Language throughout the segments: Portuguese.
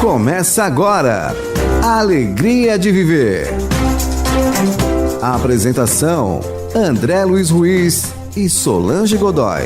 Começa agora, Alegria de Viver. A apresentação, André Luiz Ruiz e Solange Godoy.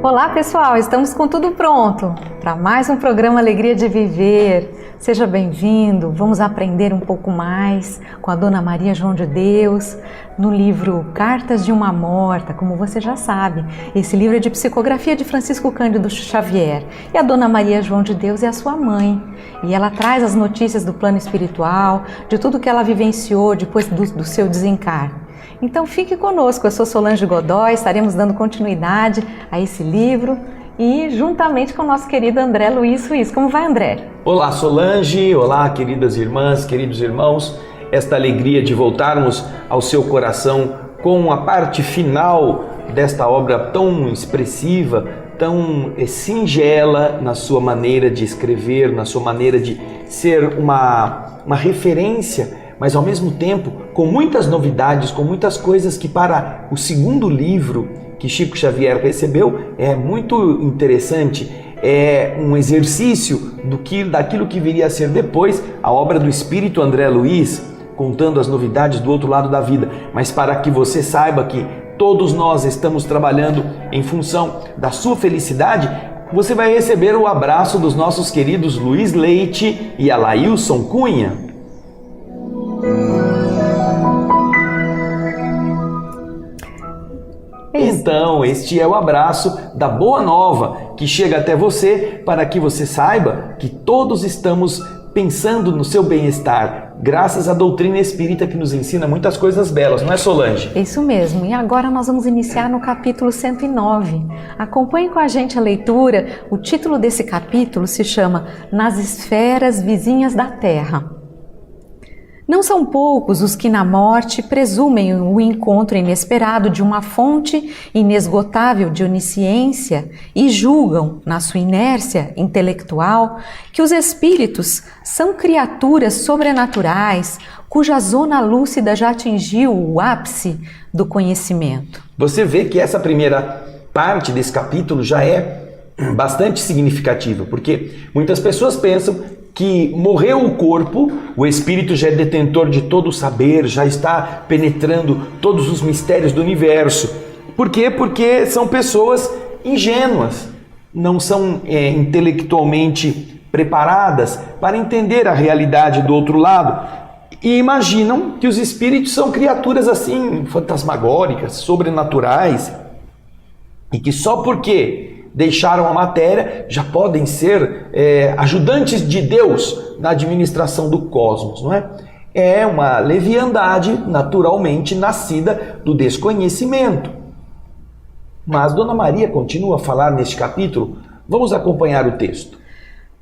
Olá pessoal, estamos com tudo pronto para mais um programa Alegria de Viver. Seja bem-vindo, vamos aprender um pouco mais com a Dona Maria João de Deus no livro Cartas de uma Morta. Como você já sabe, esse livro é de psicografia de Francisco Cândido Xavier e a Dona Maria João de Deus é a sua mãe e ela traz as notícias do plano espiritual, de tudo que ela vivenciou depois do seu desencarne. Então fique conosco, eu sou Solange Godoy, estaremos dando continuidade a esse livro e juntamente com o nosso querido André Luiz Ruiz. Como vai, André? Olá, Solange, olá, queridas irmãs, queridos irmãos. Esta alegria de voltarmos ao seu coração com a parte final desta obra tão expressiva, tão singela na sua maneira de escrever, na sua maneira de ser uma referência, mas ao mesmo tempo com muitas novidades, com muitas coisas que para o segundo livro que Chico Xavier recebeu é muito interessante. É um exercício daquilo que viria a ser depois a obra do Espírito André Luiz, contando as novidades do outro lado da vida. Mas para que você saiba que todos nós estamos trabalhando em função da sua felicidade, você vai receber o abraço dos nossos queridos Luiz Leite e Alailson Cunha. Então, este é o abraço da Boa Nova que chega até você para que você saiba que todos estamos pensando no seu bem-estar, graças à doutrina espírita que nos ensina muitas coisas belas, não é, Solange? Isso mesmo, e agora nós vamos iniciar no capítulo 109. Acompanhe com a gente a leitura. O título desse capítulo se chama Nas Esferas Vizinhas da Terra. Não são poucos os que na morte presumem o encontro inesperado de uma fonte inesgotável de onisciência e julgam, na sua inércia intelectual, que os espíritos são criaturas sobrenaturais cuja zona lúcida já atingiu o ápice do conhecimento. Você vê que essa primeira parte desse capítulo já é bastante significativa, porque muitas pessoas pensam que morreu o corpo, o espírito já é detentor de todo o saber, já está penetrando todos os mistérios do universo. Por quê? Porque são pessoas ingênuas, não são intelectualmente preparadas para entender a realidade do outro lado e imaginam que os espíritos são criaturas assim, fantasmagóricas, sobrenaturais e que só porque deixaram a matéria, já podem ser ajudantes de Deus na administração do cosmos, não é? É uma leviandade naturalmente nascida do desconhecimento. Mas Dona Maria continua a falar neste capítulo. Vamos acompanhar o texto.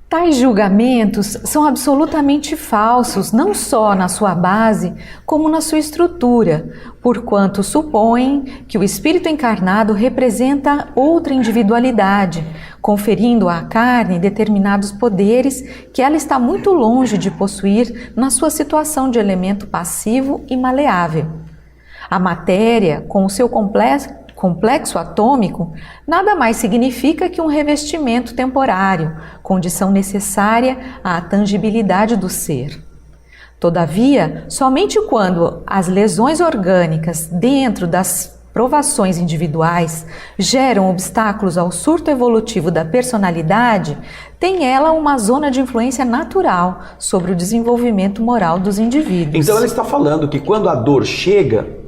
Tais julgamentos são absolutamente falsos, não só na sua base, como na sua estrutura, porquanto supõem que o espírito encarnado representa outra individualidade, conferindo à carne determinados poderes que ela está muito longe de possuir na sua situação de elemento passivo e maleável. A matéria, com o seu complexo atômico, nada mais significa que um revestimento temporário, condição necessária à tangibilidade do ser. Todavia, somente quando as lesões orgânicas dentro das provações individuais geram obstáculos ao surto evolutivo da personalidade, tem ela uma zona de influência natural sobre o desenvolvimento moral dos indivíduos. Então ela está falando que quando a dor chega,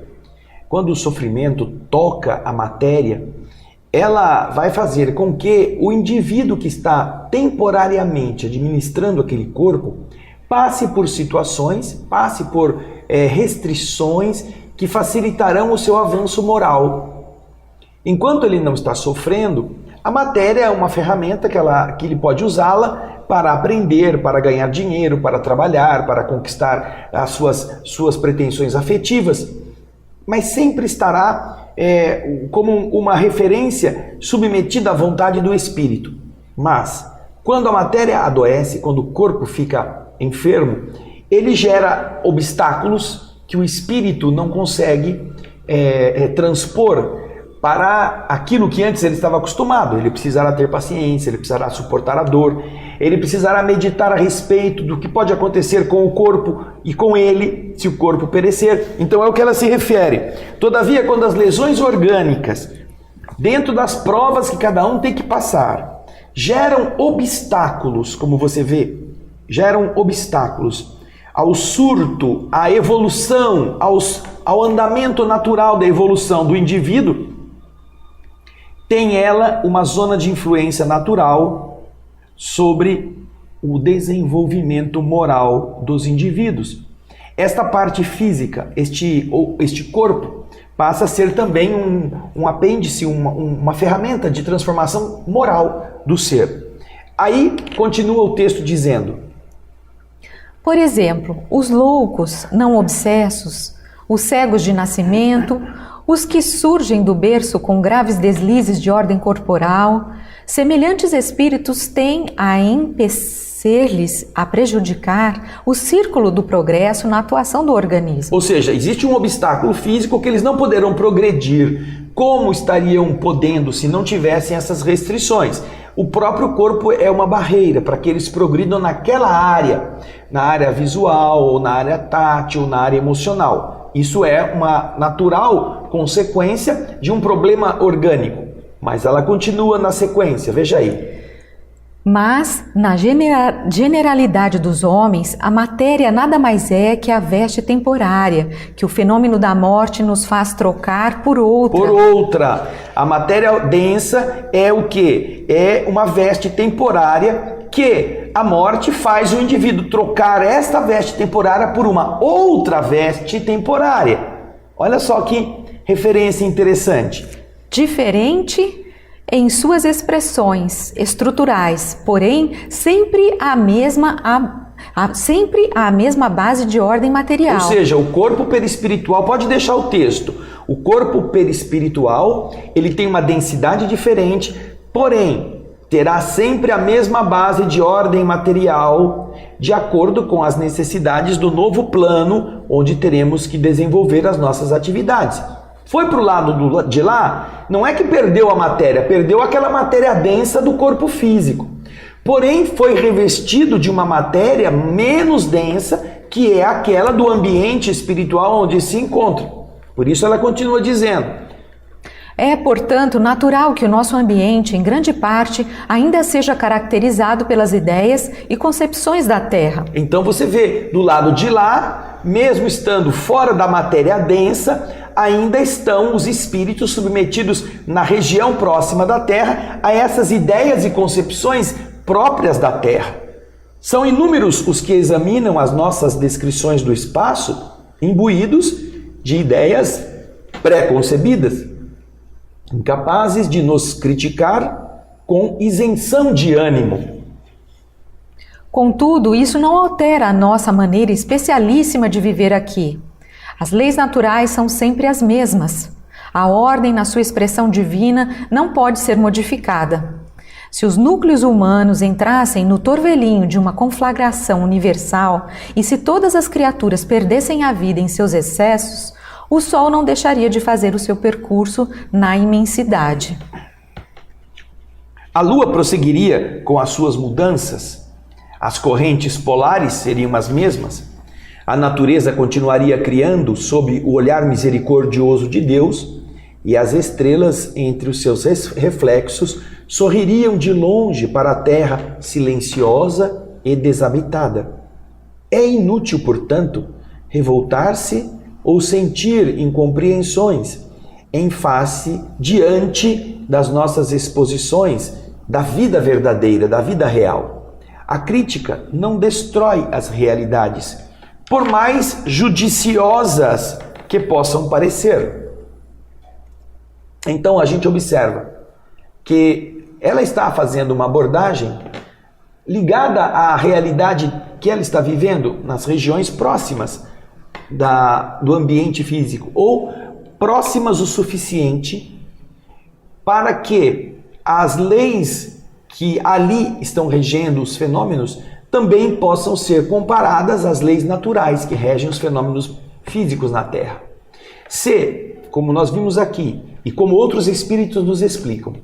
quando o sofrimento toca a matéria, ela vai fazer com que o indivíduo que está temporariamente administrando aquele corpo passe por situações, passe por restrições que facilitarão o seu avanço moral. Enquanto ele não está sofrendo, a matéria é uma ferramenta que ele pode usá-la para aprender, para ganhar dinheiro, para trabalhar, para conquistar as suas pretensões afetivas, mas sempre estará como uma referência submetida à vontade do espírito. Mas, quando a matéria adoece, quando o corpo fica enfermo, ele gera obstáculos que o espírito não consegue transpor para aquilo que antes ele estava acostumado. Ele precisará ter paciência, ele precisará suportar a dor, ele precisará meditar a respeito do que pode acontecer com o corpo e com ele, se o corpo perecer. Então é o que ela se refere. Todavia, quando as lesões orgânicas, dentro das provas que cada um tem que passar, geram obstáculos, como você vê, geram obstáculos ao surto, à evolução, ao andamento natural da evolução do indivíduo, tem ela uma zona de influência natural sobre o desenvolvimento moral dos indivíduos. Esta parte física, este corpo, passa a ser também um apêndice, uma ferramenta de transformação moral do ser. Aí continua o texto dizendo: por exemplo, os loucos, não obsessos, os cegos de nascimento, os que surgem do berço com graves deslizes de ordem corporal, semelhantes espíritos têm a empecer-lhes a prejudicar o círculo do progresso na atuação do organismo. Ou seja, existe um obstáculo físico que eles não poderão progredir. Como estariam podendo se não tivessem essas restrições? O próprio corpo é uma barreira para que eles progridam naquela área, na área visual, na área tátil, na área emocional. Isso é uma natural consequência de um problema orgânico, mas ela continua na sequência, veja aí. Mas, na generalidade dos homens, a matéria nada mais é que a veste temporária, que o fenômeno da morte nos faz trocar por outra. Por outra. A matéria densa é o quê? É uma veste temporária que a morte faz o indivíduo trocar esta veste temporária por uma outra veste temporária. Olha só que referência interessante. Diferente em suas expressões estruturais, porém sempre a mesma base de ordem material. Ou seja, o corpo perispiritual, pode deixar o texto, o corpo perispiritual, ele tem uma densidade diferente, porém terá sempre a mesma base de ordem material, de acordo com as necessidades do novo plano, onde teremos que desenvolver as nossas atividades. Foi para o lado de lá, não é que perdeu a matéria, perdeu aquela matéria densa do corpo físico. Porém, foi revestido de uma matéria menos densa, que é aquela do ambiente espiritual onde se encontra. Por isso ela continua dizendo: é, portanto, natural que o nosso ambiente, em grande parte, ainda seja caracterizado pelas ideias e concepções da Terra. Então você vê, do lado de lá, mesmo estando fora da matéria densa, ainda estão os espíritos submetidos na região próxima da Terra a essas ideias e concepções próprias da Terra. São inúmeros os que examinam as nossas descrições do espaço, imbuídos de ideias pré-concebidas, incapazes de nos criticar com isenção de ânimo. Contudo, isso não altera a nossa maneira especialíssima de viver aqui. As leis naturais são sempre as mesmas. A ordem, na sua expressão divina, não pode ser modificada. Se os núcleos humanos entrassem no torvelinho de uma conflagração universal e se todas as criaturas perdessem a vida em seus excessos, o Sol não deixaria de fazer o seu percurso na imensidade. A Lua prosseguiria com as suas mudanças. As correntes polares seriam as mesmas. A natureza continuaria criando sob o olhar misericordioso de Deus, e as estrelas, entre os seus reflexos, sorririam de longe para a terra silenciosa e desabitada. É inútil, portanto, revoltar-se ou sentir incompreensões em face, diante das nossas exposições da vida verdadeira, da vida real. A crítica não destrói as realidades, por mais judiciosas que possam parecer. Então a gente observa que ela está fazendo uma abordagem ligada à realidade que ela está vivendo nas regiões próximas do ambiente físico, ou próximas o suficiente para que as leis que ali estão regendo os fenômenos também possam ser comparadas às leis naturais que regem os fenômenos físicos na Terra. Se, como nós vimos aqui, e como outros espíritos nos explicam,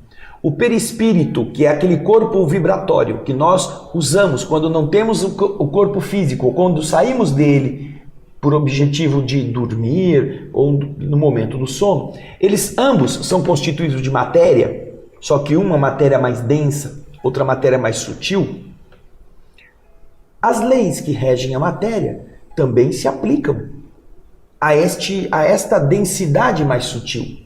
o perispírito, que é aquele corpo vibratório que nós usamos quando não temos o corpo físico, ou quando saímos dele por objetivo de dormir ou no momento do sono, eles ambos são constituídos de matéria, só que uma matéria mais densa, outra matéria mais sutil. As leis que regem a matéria também se aplicam a esta densidade mais sutil.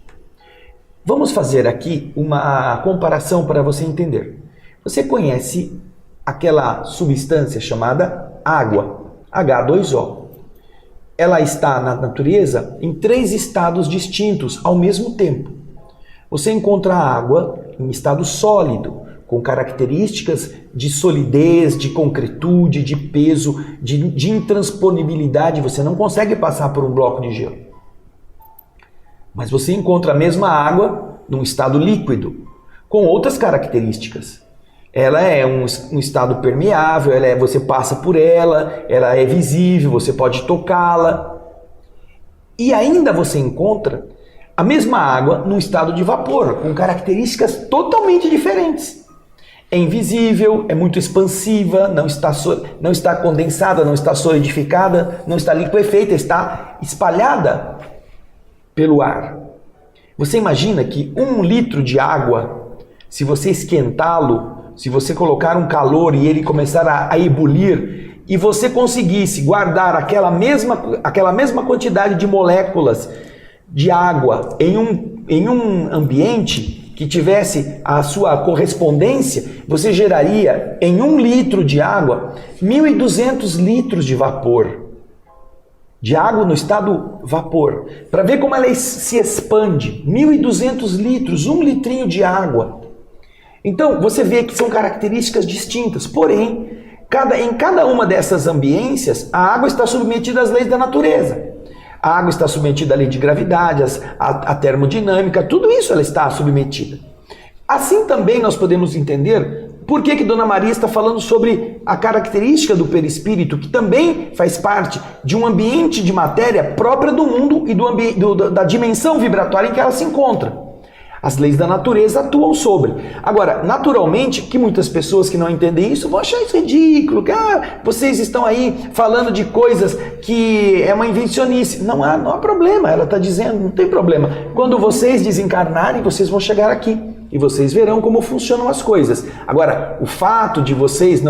Vamos fazer aqui uma comparação para você entender. Você conhece aquela substância chamada água, H2O. Ela está na natureza em 3 estados distintos ao mesmo tempo. Você encontra a água em estado sólido, com características de solidez, de concretude, de peso, de intransponibilidade. Você não consegue passar por um bloco de gelo. Mas você encontra a mesma água num estado líquido, com outras características. Ela é um estado permeável, você passa por ela é visível, você pode tocá-la. E ainda você encontra a mesma água num estado de vapor, com características totalmente diferentes. É invisível, é muito expansiva, não está condensada, não está solidificada, não está liquefeita, está espalhada pelo ar. Você imagina que 1 litro de água, se você esquentá-lo, se você colocar um calor e ele começar a ebulir, e você conseguisse guardar aquela mesma quantidade de moléculas de água em um ambiente que tivesse a sua correspondência, você geraria em 1 litro de água 1.200 litros de vapor. De água no estado vapor. Para ver como ela se expande. 1.200 litros, 1 litrinho de água. Então, você vê que são características distintas. Porém, em cada uma dessas ambiências, a água está submetida às leis da natureza. A água está submetida à lei de gravidade, à termodinâmica, tudo isso ela está submetida. Assim também nós podemos entender por que Dona Maria está falando sobre a característica do perispírito, que também faz parte de um ambiente de matéria própria do mundo e da dimensão vibratória em que ela se encontra. As leis da natureza atuam sobre. Agora, naturalmente, que muitas pessoas que não entendem isso vão achar isso ridículo. Que, vocês estão aí falando de coisas que é uma invencionice. Não há problema, ela está dizendo, não tem problema. Quando vocês desencarnarem, vocês vão chegar aqui e vocês verão como funcionam as coisas. Agora, o fato de vocês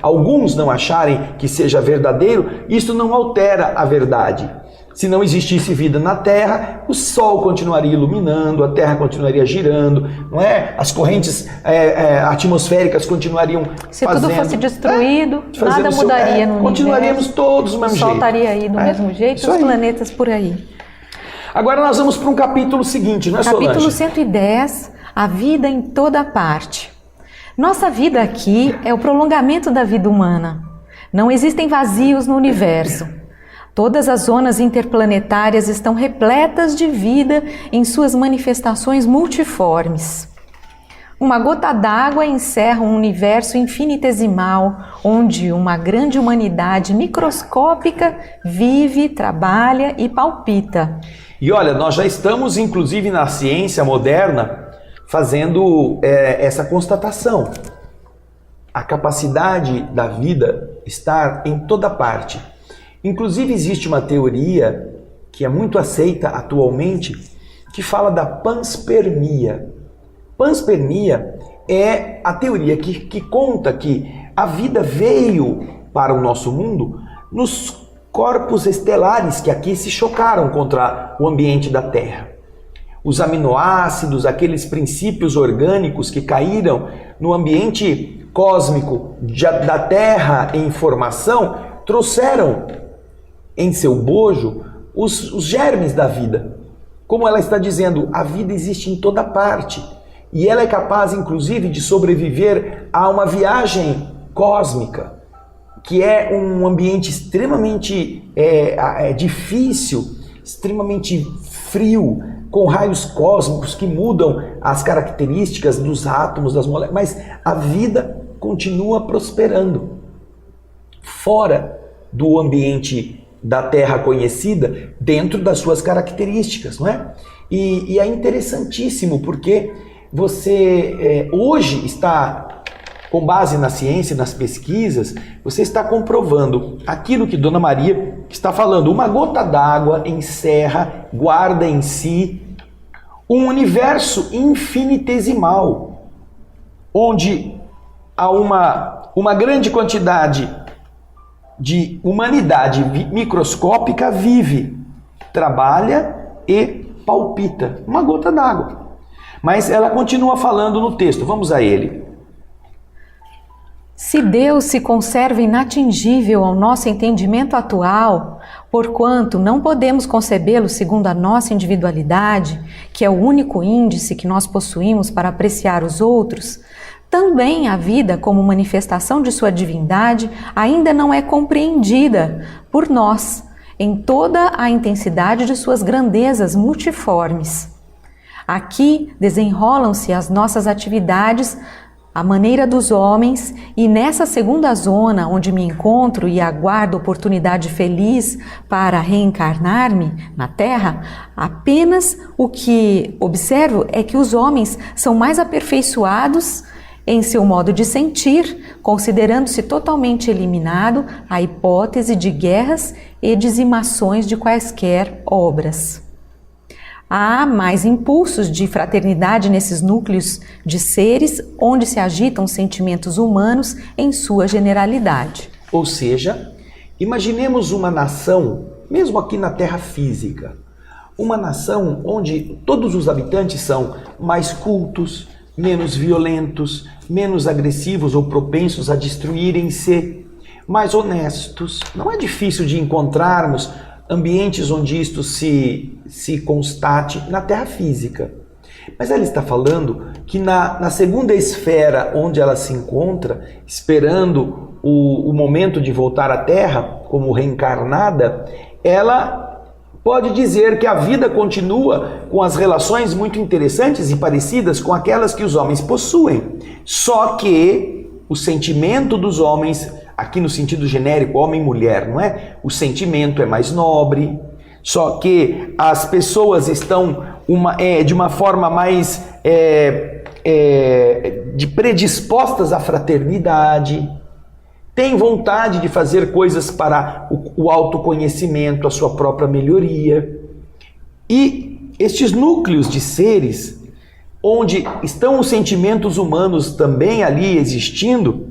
alguns não acharem que seja verdadeiro, isso não altera a verdade. Se não existisse vida na Terra, o Sol continuaria iluminando, a Terra continuaria girando, não é? As correntes atmosféricas continuariam Se tudo fosse destruído, nada mudaria no universo. Continuaríamos todos do mesmo jeito. O Sol estaria aí do mesmo jeito e os planetas por aí. Agora nós vamos para um capítulo seguinte, não é, Solange? Capítulo 110, a vida em toda parte. Nossa vida aqui é o prolongamento da vida humana. Não existem vazios no universo. Todas as zonas interplanetárias estão repletas de vida em suas manifestações multiformes. Uma gota d'água encerra um universo infinitesimal, onde uma grande humanidade microscópica vive, trabalha e palpita. E olha, nós já estamos, inclusive na ciência moderna, fazendo essa constatação. A capacidade da vida estar em toda parte. Inclusive existe uma teoria que é muito aceita atualmente, que fala da panspermia. Panspermia é a teoria que conta que a vida veio para o nosso mundo nos corpos estelares que aqui se chocaram contra o ambiente da Terra. Os aminoácidos, aqueles princípios orgânicos que caíram no ambiente cósmico da Terra em formação, trouxeram em seu bojo os germes da vida. Como ela está dizendo, a vida existe em toda parte. E ela é capaz, inclusive, de sobreviver a uma viagem cósmica, que é um ambiente extremamente difícil, extremamente frio, com raios cósmicos que mudam as características dos átomos, das moléculas, mas a vida continua prosperando fora do ambiente da Terra conhecida, dentro das suas características, não é? E é interessantíssimo porque você hoje está, com base na ciência, nas pesquisas, você está comprovando aquilo que Dona Maria está falando. Uma gota d'água encerra, guarda em si um universo infinitesimal, onde há uma grande quantidade de humanidade microscópica vive, trabalha e palpita. Uma gota d'água. Mas ela continua falando no texto. Vamos a ele. Se Deus se conserva inatingível ao nosso entendimento atual, porquanto não podemos concebê-lo segundo a nossa individualidade, que é o único índice que nós possuímos para apreciar os outros, também a vida como manifestação de sua divindade ainda não é compreendida por nós em toda a intensidade de suas grandezas multiformes. Aqui desenrolam-se as nossas atividades à maneira dos homens, e nessa segunda zona onde me encontro e aguardo oportunidade feliz para reencarnar-me na Terra, apenas o que observo é que os homens são mais aperfeiçoados em seu modo de sentir, considerando-se totalmente eliminado a hipótese de guerras e dizimações de quaisquer obras. Há mais impulsos de fraternidade nesses núcleos de seres onde se agitam sentimentos humanos em sua generalidade. Ou seja, imaginemos uma nação, mesmo aqui na Terra física, uma nação onde todos os habitantes são mais cultos, menos violentos, menos agressivos ou propensos a destruírem-se, mais honestos. Não é difícil de encontrarmos ambientes onde isto se constate na Terra física. Mas ela está falando que na segunda esfera onde ela se encontra, esperando o momento de voltar à Terra como reencarnada, ela pode dizer que a vida continua com as relações muito interessantes e parecidas com aquelas que os homens possuem. Só que o sentimento dos homens, aqui no sentido genérico, homem e mulher, não é? O sentimento é mais nobre, só que as pessoas estão de uma forma mais de predispostas à fraternidade, têm vontade de fazer coisas para o autoconhecimento, a sua própria melhoria. E estes núcleos de seres, onde estão os sentimentos humanos também ali existindo,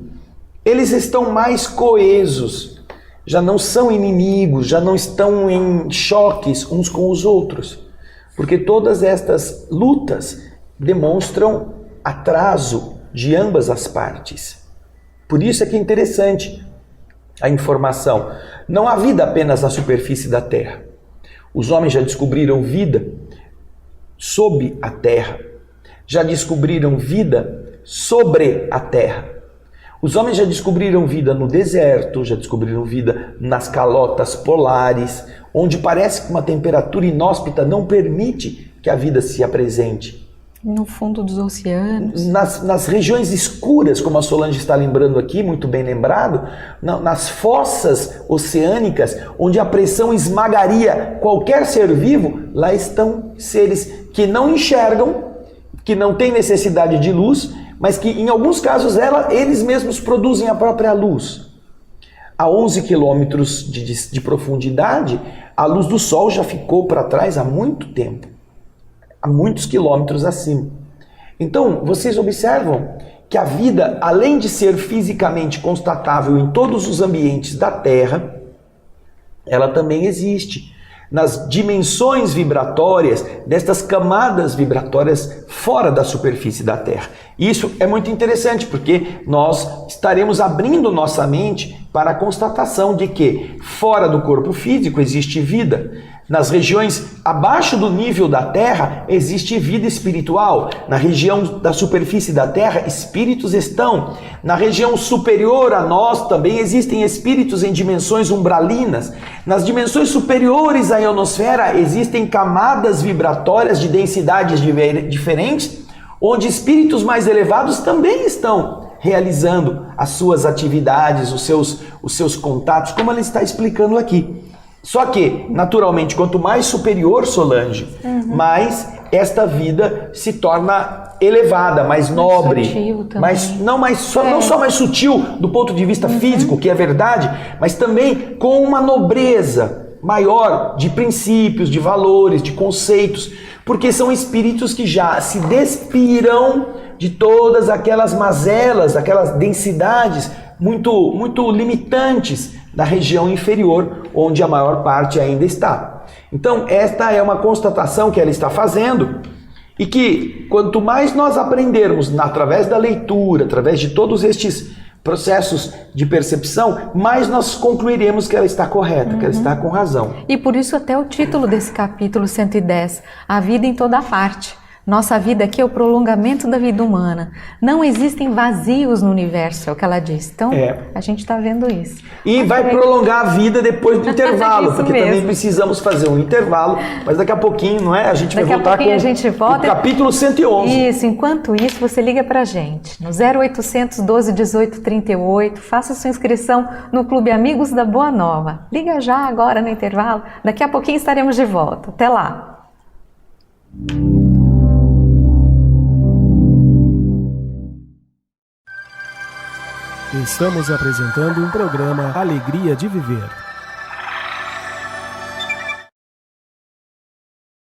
eles estão mais coesos, já não são inimigos, já não estão em choques uns com os outros, porque todas estas lutas demonstram atraso de ambas as partes. Por isso é que é interessante a informação. Não há vida apenas na superfície da Terra. Os homens já descobriram vida sob a Terra, já descobriram vida sobre a Terra. Os homens já descobriram vida no deserto, já descobriram vida nas calotas polares, onde parece que uma temperatura inóspita não permite que a vida se apresente. No fundo dos oceanos. Nas regiões escuras, como a Solange está lembrando aqui, muito bem lembrado, nas fossas oceânicas, onde a pressão esmagaria qualquer ser vivo, lá estão seres que não enxergam, que não têm necessidade de luz, mas que em alguns casos eles mesmos produzem a própria luz. A 11 quilômetros de profundidade, a luz do Sol já ficou para trás há muito tempo, há muitos quilômetros acima. Então, vocês observam que a vida, além de ser fisicamente constatável em todos os ambientes da Terra, ela também existe nas dimensões vibratórias, destas camadas vibratórias fora da superfície da Terra. Isso é muito interessante, porque nós estaremos abrindo nossa mente para a constatação de que fora do corpo físico existe vida. Nas regiões abaixo do nível da Terra existe vida espiritual. Na região da superfície da Terra, espíritos estão. Na região superior a nós também existem espíritos em dimensões umbralinas. Nas dimensões superiores à ionosfera existem camadas vibratórias de densidades diferentes, onde espíritos mais elevados também estão realizando as suas atividades, os seus contatos, como ela está explicando aqui. Só que, naturalmente, quanto mais superior, Solange, mais esta vida se torna elevada, mais nobre, não só mais sutil do ponto de vista físico, que é verdade, mas também com uma nobreza maior de princípios, de valores, de conceitos, porque são espíritos que já se despiram de todas aquelas mazelas, aquelas densidades muito limitantes da região inferior, onde a maior parte ainda está. Então, esta é uma constatação que ela está fazendo, e que quanto mais nós aprendermos através da leitura, através de todos estes processos de percepção, mais nós concluiremos que ela está correta, que ela está com razão. E por isso até o título desse capítulo 110, A Vida em Toda Parte. Nossa vida aqui é o prolongamento da vida humana. Não existem vazios no universo, é o que ela diz. Então, a gente está vendo isso. E vai prolongar a vida depois do intervalo, porque mesmo. Também precisamos fazer um intervalo, mas daqui a pouquinho, não é? A gente vai voltar com o capítulo 111. Isso, enquanto isso, você liga pra gente no 0800 12 18 38, faça sua inscrição no Clube Amigos da Boa Nova. Liga já agora no intervalo, daqui a pouquinho estaremos de volta. Até lá! Estamos apresentando um programa Alegria de Viver.